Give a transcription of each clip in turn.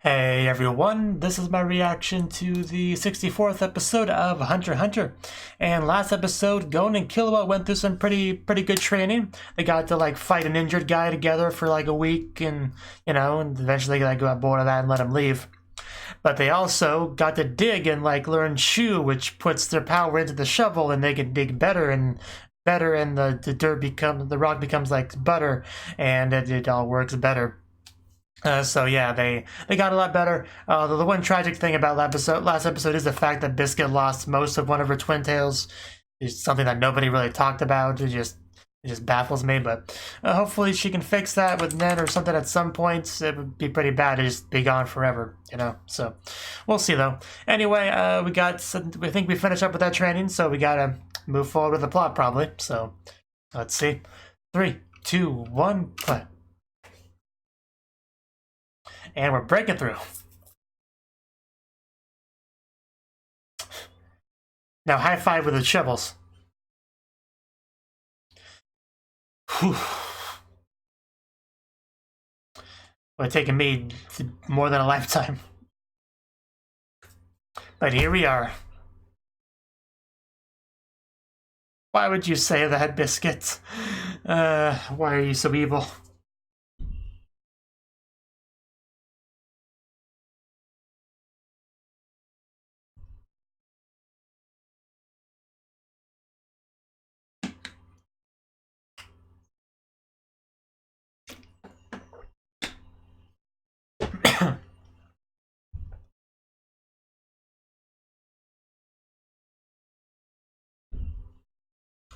Hey everyone, this is my reaction to the 64th episode of Hunter x Hunter. And last episode, Gon and Killua went through some pretty good training. They got to like fight an injured guy together for like a week and and eventually they got bored of that and let him leave. But they also got to dig and like learn Shu, which puts their power into the shovel and they can dig better and the rock becomes like butter and it all works better. So yeah, they got a lot better. The one tragic thing about last episode is the fact that Biscuit lost most of one of her twin tails. It's something that nobody really talked about. It just baffles me. But hopefully she can fix that with Nen or something at some point. It would be pretty bad to just be gone forever, So we'll see though. Anyway, I think we finished up with that training, so we gotta move forward with the plot probably. So let's see. 3, 2, 1, play. And we're breaking through. Now high five with the shovels. Whew. Well, it's taken me more than a lifetime. But here we are. Why would you say that, Biscuit? Why are you so evil?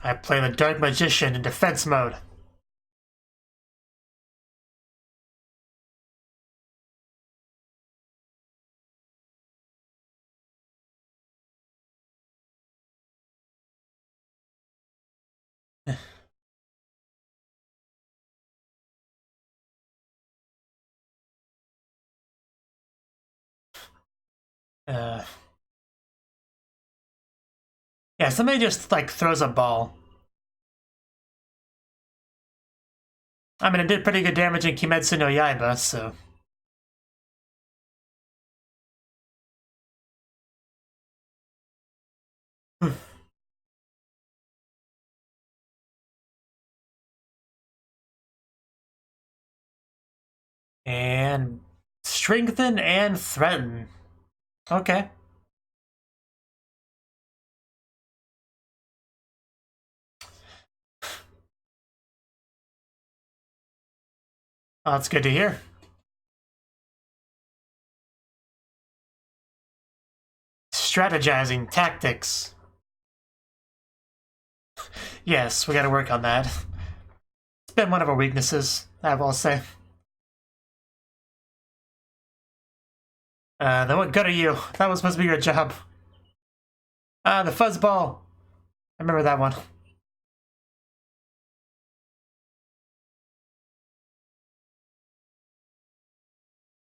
I play the Dark Magician in defense mode. Yeah, somebody just like throws a ball. I mean, it did pretty good damage in Kimetsu no Yaiba, so. And strengthen and threaten. Okay. Oh, that's good to hear. Strategizing tactics. Yes, we gotta work on that. It's been one of our weaknesses, I will say. Then what good are you? That was supposed to be your job. The fuzzball. I remember that one.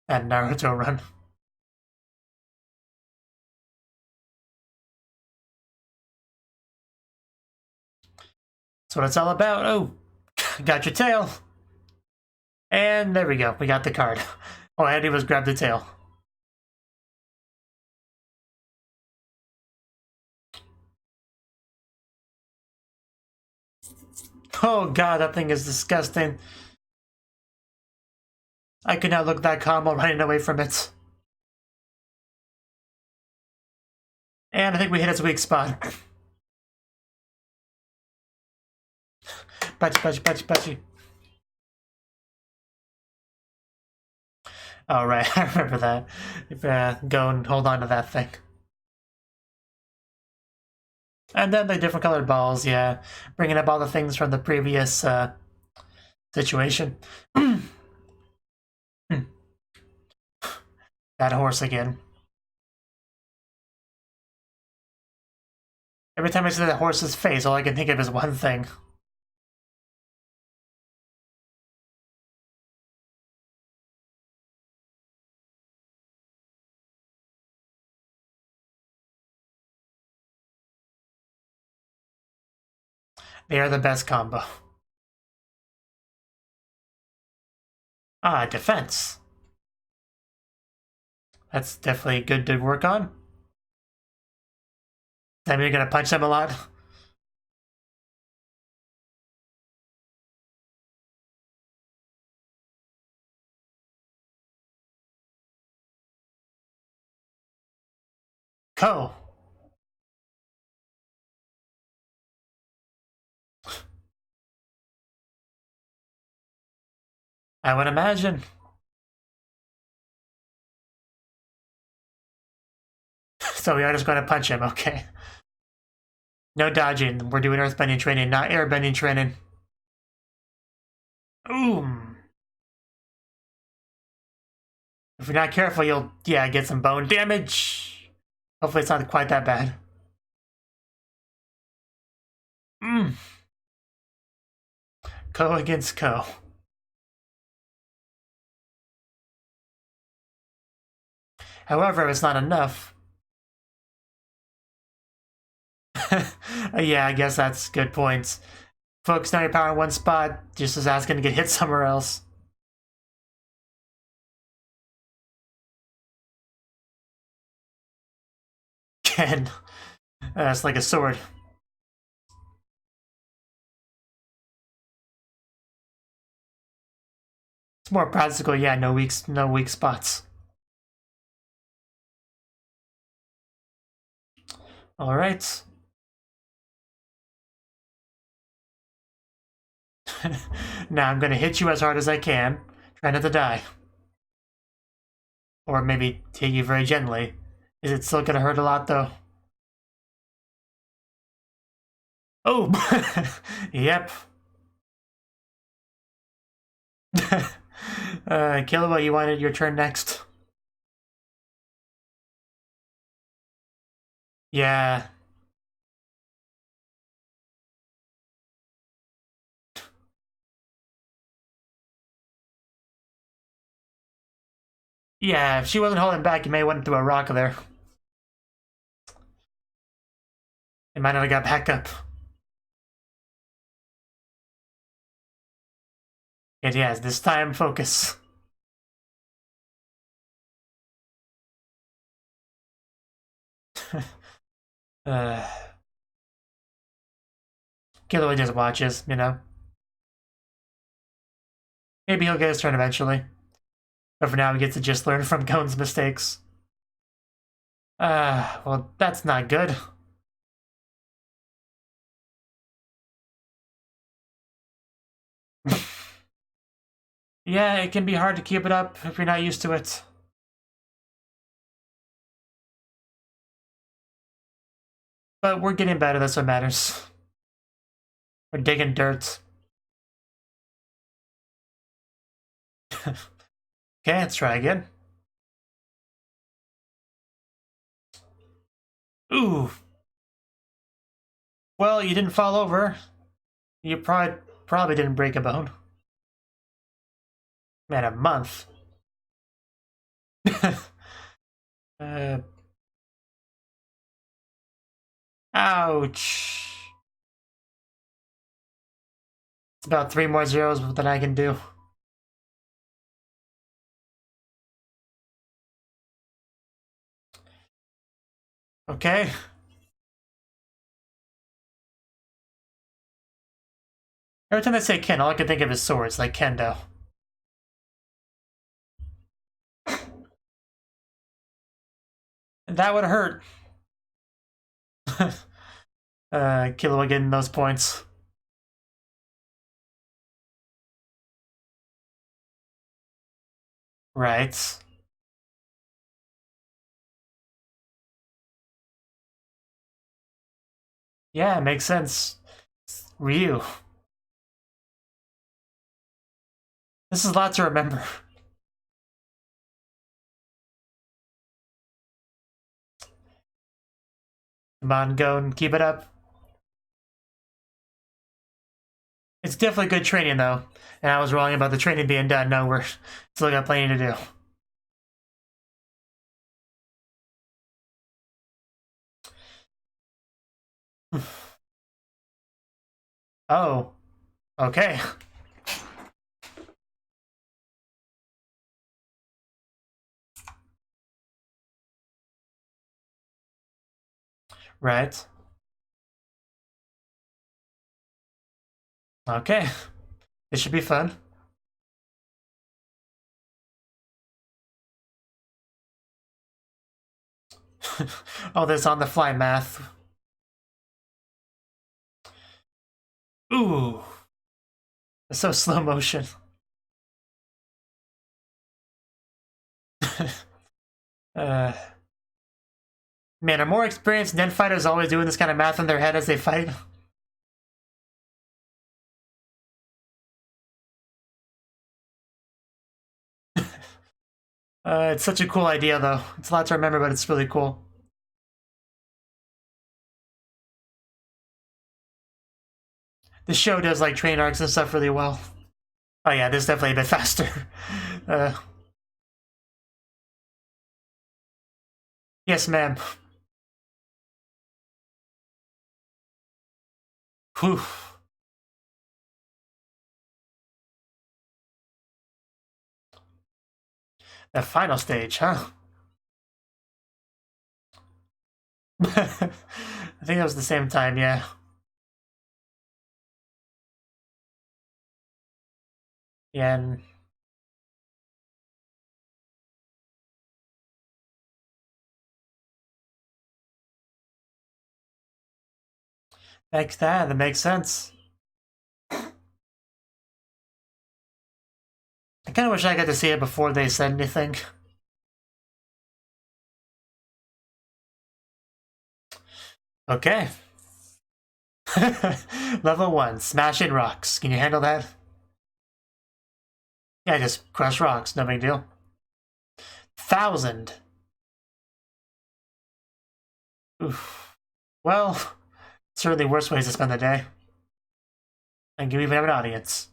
And Naruto run. That's what it's all about. Oh, got your tail. And there we go. We got the card. All I had to do was grab the tail. Oh god, that thing is disgusting. I could not look that calm while running away from it. And I think we hit its weak spot. Bachi. Oh, right, I remember that. Go and hold on to that thing. And then the different colored balls, yeah. Bringing up all the things from the previous situation. That horse again. Every time I see that horse's face, all I can think of is one thing. They are the best combo. Ah, defense. That's definitely good to work on. That mean you're gonna punch them a lot? Ko. I would imagine. So we are just going to punch him, okay. No dodging. We're doing earthbending training, not airbending training. Ooh. If you're not careful, you'll, get some bone damage. Hopefully it's not quite that bad. Ko against Ko. However, it's not enough. Yeah, I guess that's good points. Focus on your power in one spot, just as asking to get hit somewhere else. Ken. It's like a sword. It's more practical, yeah, no weak spots. Alright. Now I'm gonna hit you as hard as I can. Try not to die. Or maybe hit you very gently. Is it still gonna hurt a lot though? Oh! Yep. Killua, you wanted your turn next? Yeah. Yeah, if she wasn't holding back, you may have went through a rock there. It might not have got back up. It has. This time, focus. Killua just watches, you know. Maybe he'll get his turn eventually. But for now, he gets to just learn from Gon's mistakes. Well, that's not good. Yeah, it can be hard to keep it up if you're not used to it. But we're getting better, that's what matters. We're digging dirt. Okay, let's try again. Ooh. Well, you didn't fall over. You probably didn't break a bone. Man, a month. Ouch. It's about 3 more zeros than I can do. Okay. Every time I say Ken, all I can think of is swords, like Kendo. That would hurt. Killua getting those points. Right. Yeah, it makes sense. Ryu. This is a lot to remember. Come on, go and keep it up. It's definitely good training, though. And I was wrong about the training being done. No, we're still got plenty to do. Oh. Okay. Right. Okay. It should be fun. Oh, there's on the fly math. Ooh. It's so slow motion. Man, are more experienced Nen fighters always doing this kind of math in their head as they fight? It's such a cool idea, though. It's a lot to remember, but it's really cool. The show does like train arcs and stuff really well. Oh yeah, this is definitely a bit faster. Yes, ma'am. Whew. The final stage, huh? I think that was the same time, yeah. Yeah, and like that makes sense. I kind of wish I got to see it before they said anything. Okay. Level 1, smashing rocks. Can you handle that? Yeah, just crush rocks, no big deal. 1,000. Oof. Well, certainly worse ways to spend the day. And you even have an audience.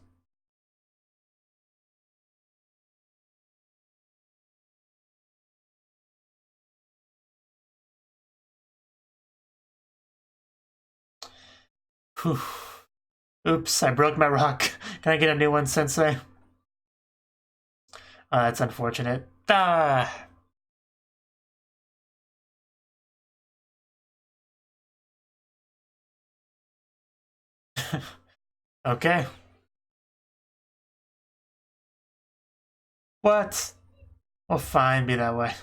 Whew. Oops, I broke my rock. Can I get a new one, Sensei? That's unfortunate. Ah! Okay. What? Well, fine, be that way.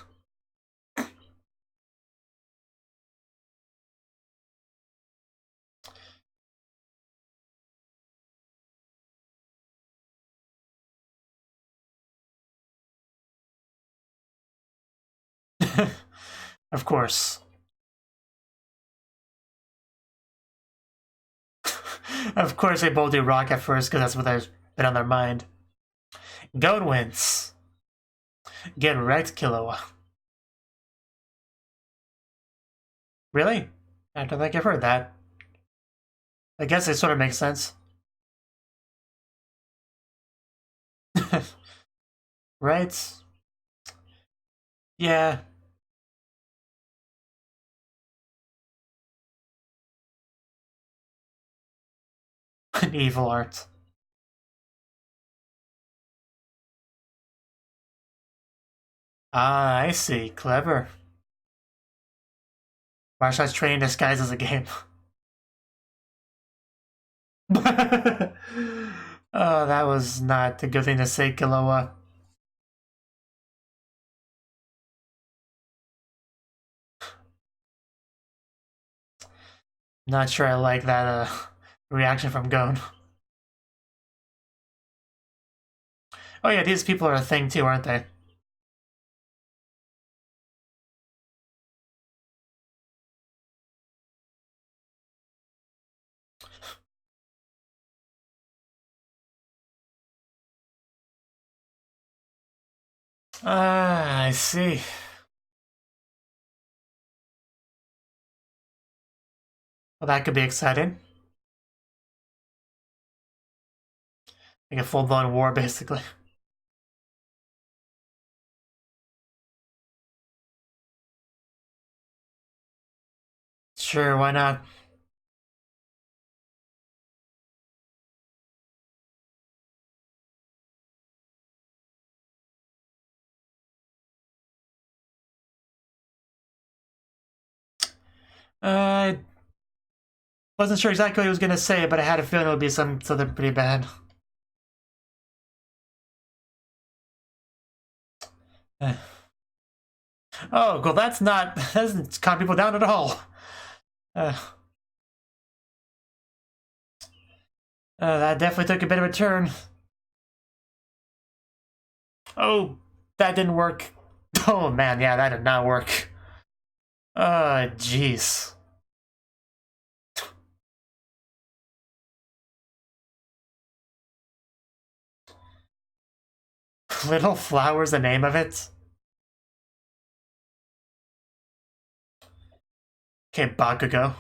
Of course. Of course they both do rock at first, because that's what has been on their mind. Goat wins. Get wrecked, Killua. Really? I don't think I've heard that. I guess it sort of makes sense. Right? Yeah. An evil art. Ah, I see. Clever. Martial arts training disguised as a game. Oh, that was not a good thing to say, Killua. Not sure I like that reaction from Gon. Oh yeah, these people are a thing too, aren't they? Ah, I see. Well, that could be exciting. Like a full-blown war, basically. Sure, why not? I wasn't sure exactly what he was gonna say, but I had a feeling it would be something pretty bad. Oh, well, that doesn't calm people down at all. Uh, that definitely took a bit of a turn. Oh, that didn't work. Oh man, yeah, that did not work. Jeez. Little Flower's the name of it? Okay, Bakugo.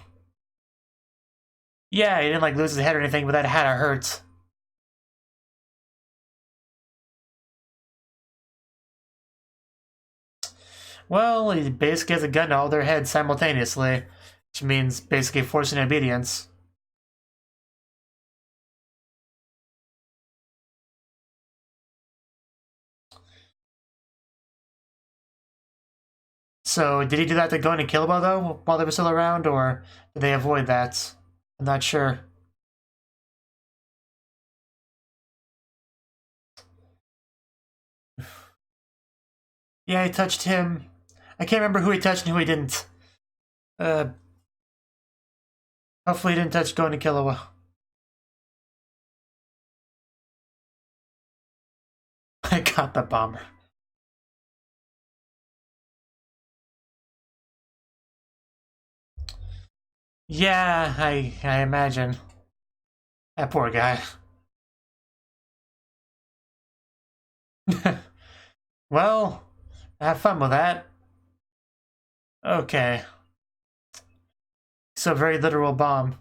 Yeah, he didn't like lose his head or anything, but that had to hurt. Well, he basically has a gun to all their heads simultaneously, which means basically forcing obedience. So, did he do that to go into Killua, though, while they were still around, or did they avoid that? I'm not sure. Yeah, he touched him. I can't remember who he touched and who he didn't. Uh, Hopefully he didn't touch going to Killua. I got the bomber. Yeah, I imagine. That poor guy. Well, have fun with that. Okay. So very literal bomb.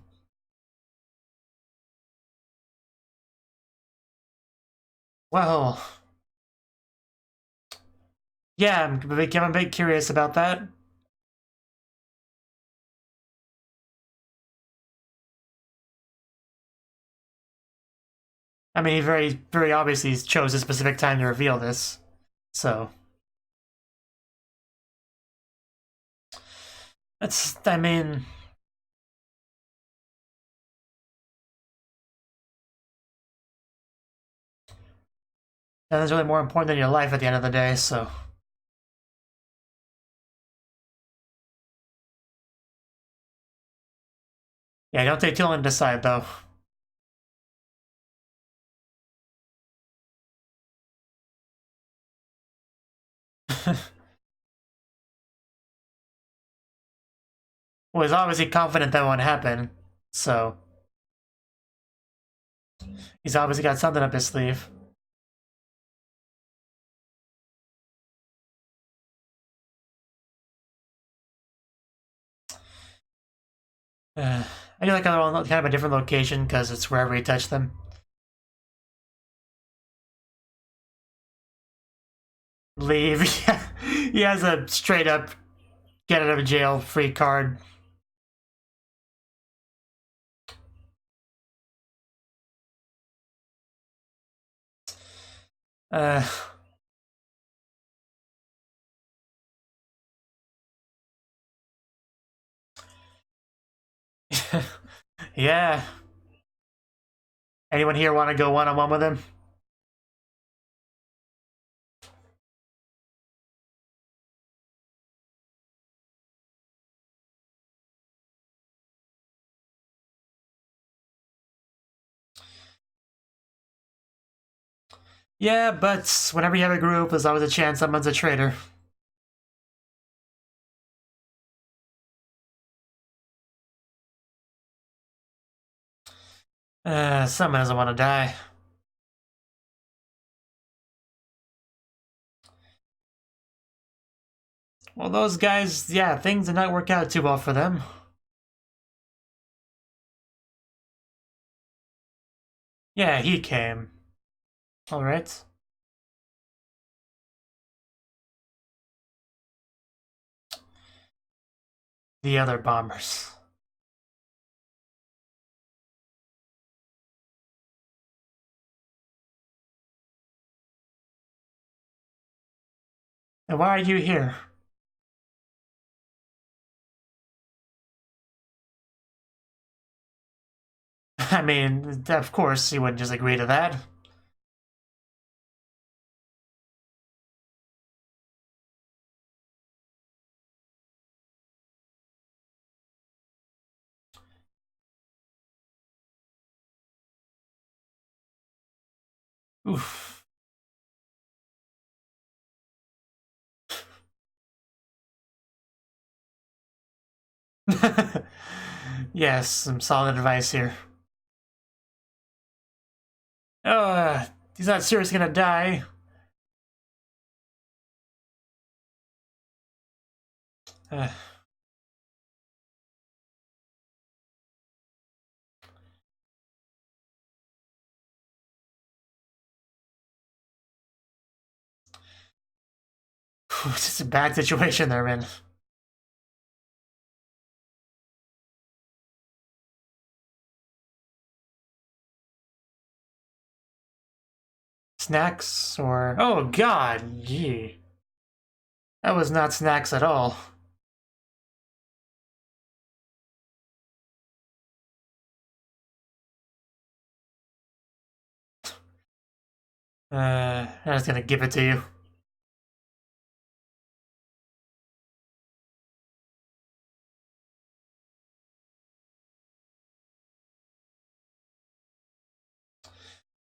Well, yeah, I'm a bit curious about that. I mean, he very obviously chose a specific time to reveal this. So, I mean, nothing's really more important than your life at the end of the day, so. Yeah, don't take too long to decide, though. Well, he's obviously confident that won't happen, so. He's obviously got something up his sleeve. I do like how they're on kind of a different location because it's wherever he touched them. Leave. Yeah. He has a straight up get out of jail free card. Uh, yeah. Anyone here want to go one-on-one with him? Yeah, but whenever you have a group, there's always a chance someone's a traitor. Someone doesn't want to die. Well, those guys, yeah, things did not work out too well for them. Yeah, he came. Alright. The other bombers. And why are you here? I mean, of course, he wouldn't just agree to that. Oof. Yes, some solid advice here. He's not seriously gonna die. It's just a bad situation they're in. Snacks or... Oh god, gee. That was not snacks at all. I was gonna give it to you.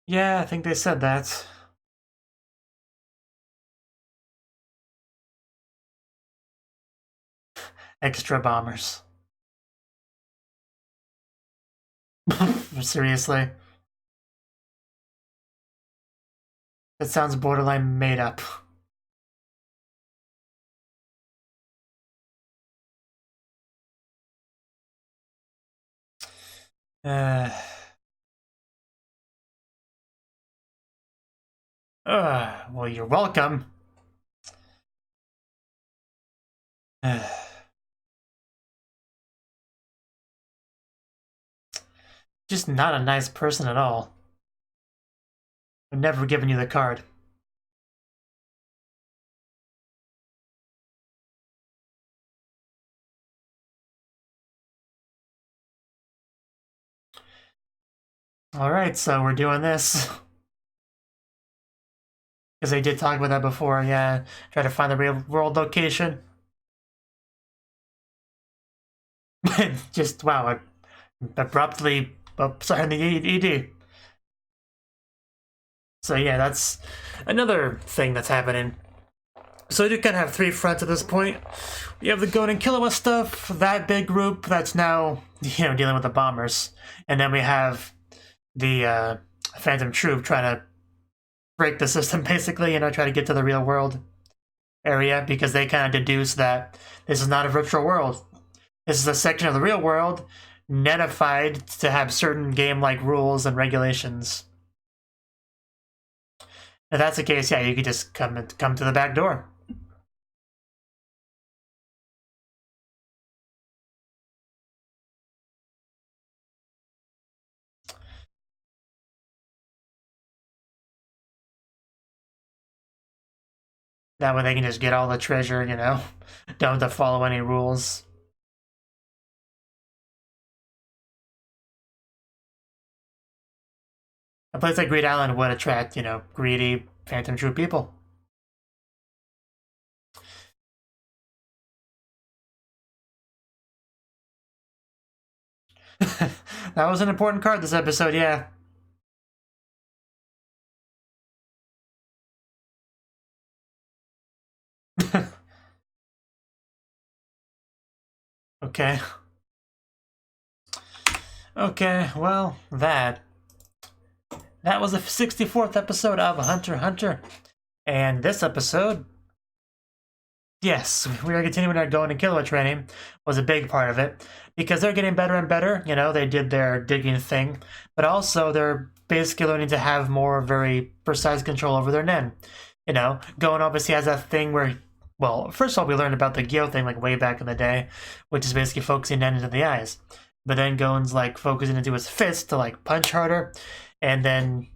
Yeah, I think they said that. Extra bombers. Seriously? That sounds borderline made up. Well, you're welcome. Just not a nice person at all. I've never given you the card. Alright, so we're doing this. Because they did talk about that before, yeah. Try to find the real world location. Just, wow, abruptly sorry, the ED. So yeah, that's another thing that's happening. So we do kind of have three fronts at this point. We have the Gon and Killua stuff, that big group that's now, dealing with the bombers. And then we have the Phantom Troop trying to break the system, basically, try to get to the real world area, because they kind of deduce that this is not a virtual world. This is a section of the real world netified to have certain game-like rules and regulations. If that's the case, yeah, you could just come to the back door. That way they can just get all the treasure, don't have to follow any rules. A place like Greed Island would attract, greedy Phantom Troop people. That was an important card this episode, yeah. Okay. Okay, well, that was the 64th episode of Hunter x Hunter. And this episode, yes, we are continuing our Gon and Killua training, was a big part of it. Because they're getting better and better, they did their digging thing. But also, they're basically learning to have more very precise control over their nen. Gon obviously has that thing where, well, first of all, we learned about the Gyo thing, like, way back in the day, which is basically focusing nen into the eyes. But then Gon's, like, focusing into his fist to, like, punch harder. And then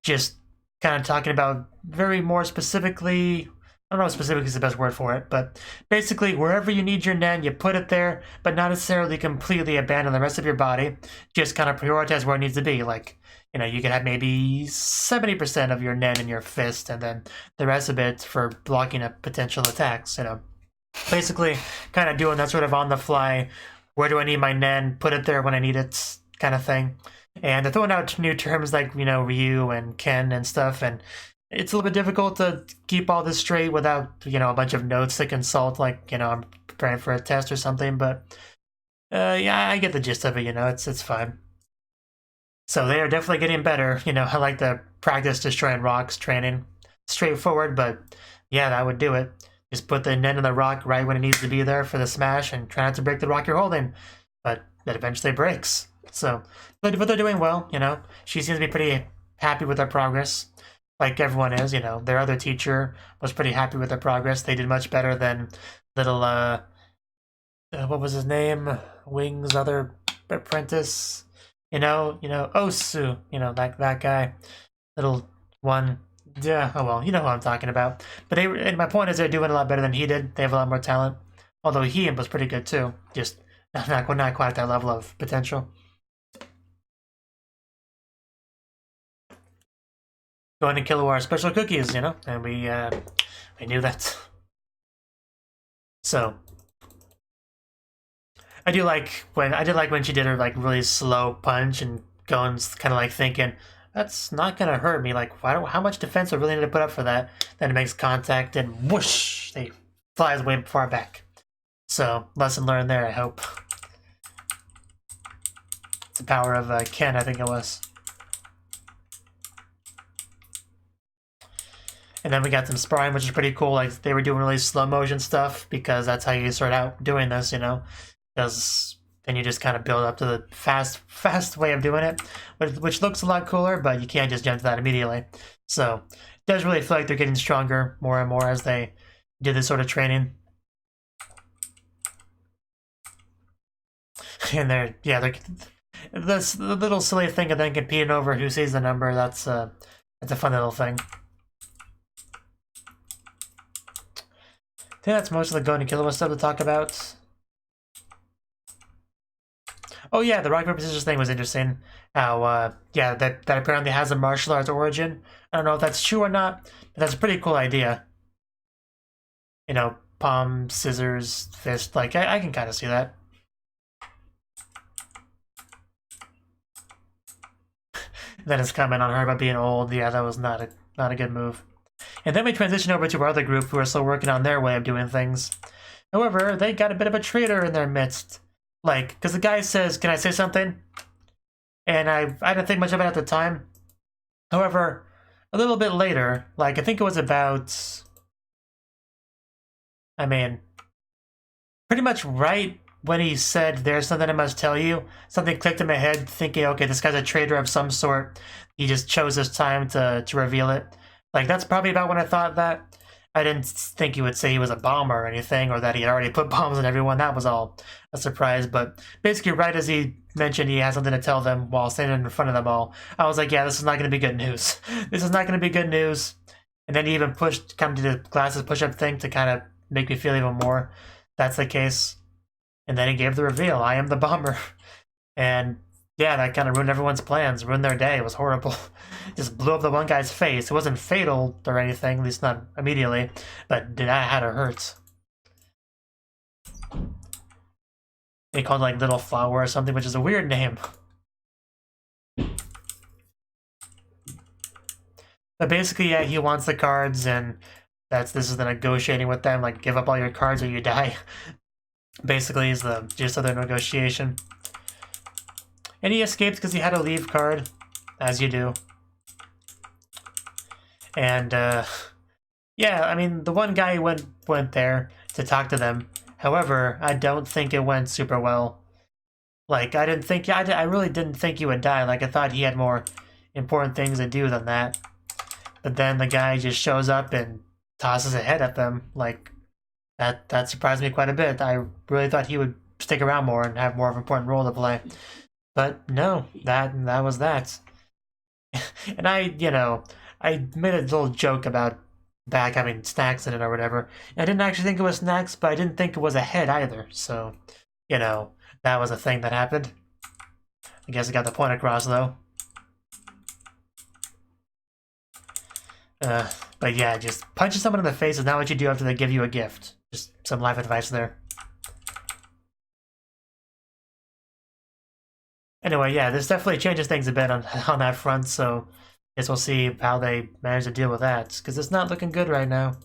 just kind of talking about very more specifically don't know if specifically is the best word for it, but basically wherever you need your nen, you put it there, but not necessarily completely abandon the rest of your body. Just kind of prioritize where it needs to be. Like, you know, you could have maybe 70% of your nen in your fist, and then the rest of it for blocking a potential attacks, you know. Basically, kind of doing that sort of on the fly, where do I need my nen, put it there when I need it kind of thing. And they're throwing out new terms like, you know, Ryu and Ken and stuff, and it's a little bit difficult to keep all this straight without, you know, a bunch of notes to consult, like, you know, I'm preparing for a test or something, but yeah, I get the gist of it, you know, it's fine. So they are definitely getting better, you know. I like the practice destroying rocks training. Straightforward, but yeah, that would do it. Just put the nen in the rock right when it needs to be there for the smash and try not to break the rock you're holding, but that eventually breaks. So, but they're doing well, you know. She seems to be pretty happy with their progress. Like everyone is, you know. Their other teacher was pretty happy with their progress. They did much better than little, what was his name? Wing's other apprentice, you know, Osu, you know, that guy, little one. Yeah, oh well, you know who I'm talking about. But and my point is they're doing a lot better than he did. They have a lot more talent. Although he was pretty good too. Just not quite at that level of potential. Going to kill our special cookies, you know, and we knew that. So I did like when she did her like really slow punch and Gon's kind of like thinking, that's not gonna hurt me. Like, how much defense do I really need to put up for that? Then it makes contact and whoosh, they flies way far back. So lesson learned there, I hope. It's the power of Ken, I think it was. And then we got some sparring, which is pretty cool. Like, they were doing really slow motion stuff because that's how you start out doing this, you know? Because then you just kind of build up to the fast way of doing it, which looks a lot cooler, but you can't just jump to that immediately. So it does really feel like they're getting stronger more and more as they do this sort of training. And they're this little silly thing of then competing over who sees the number. That's a fun little thing. I think that's most of the Going to Kill Us stuff to talk about. Oh yeah, the rock paper scissors thing was interesting. How yeah, that apparently has a martial arts origin. I don't know if that's true or not, but that's a pretty cool idea. You know, palm, scissors, fist. Like I can kind of see that. Then his comment on her about being old. Yeah, that was not a good move. And then we transition over to our other group who are still working on their way of doing things. However, they got a bit of a traitor in their midst. Like, because the guy says, can I say something? And I didn't think much of it at the time. However, a little bit later, like, I think it was about, I mean, pretty much right when he said, there's something I must tell you, something clicked in my head thinking, okay, this guy's a traitor of some sort. He just chose this time to reveal it. Like, that's probably about when I thought that. I didn't think he would say he was a bomber or anything, or that he had already put bombs on everyone. That was all a surprise. But basically, right as he mentioned he had something to tell them while standing in front of them all, I was like, yeah, this is not going to be good news. This is not going to be good news. And then he even come to the glasses push-up thing to kind of make me feel even more that's the case. And then he gave the reveal, I am the bomber. And yeah, that kind of ruined everyone's plans, ruined their day. It was horrible. Just blew up the one guy's face. It wasn't fatal or anything, at least not immediately, but that had to hurt. They called it like Little Flower or something, which is a weird name. But basically, yeah, he wants the cards, and this is the negotiating with them, like give up all your cards or you die. Basically, is the gist of their negotiation. And he escaped because he had a leave card, as you do. And, yeah, I mean, the one guy went there to talk to them. However, I don't think it went super well. Like, I really didn't think he would die. Like, I thought he had more important things to do than that. But then the guy just shows up and tosses a head at them. Like, that surprised me quite a bit. I really thought he would stick around more and have more of an important role to play. But no, that was that. And I made a little joke about bag having snacks in it or whatever. I didn't actually think it was snacks, but I didn't think it was a head either. So, you know, that was a thing that happened. I guess I got the point across, though. But yeah, just punching someone in the face is not what you do after they give you a gift. Just some life advice there. Anyway, yeah, this definitely changes things a bit on that front, so I guess we'll see how they manage to deal with that, because it's not looking good right now.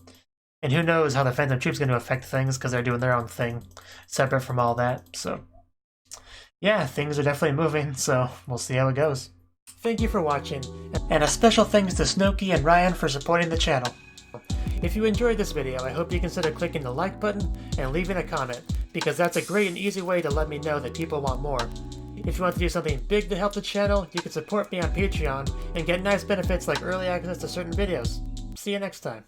And who knows how the Phantom Troop's going to affect things, because they're doing their own thing, separate from all that, so... yeah, things are definitely moving, so we'll see how it goes. Thank you for watching, and a special thanks to Cnouki and Ryan for supporting the channel. If you enjoyed this video, I hope you consider clicking the like button and leaving a comment, because that's a great and easy way to let me know that people want more. If you want to do something big to help the channel, you can support me on Patreon and get nice benefits like early access to certain videos. See you next time.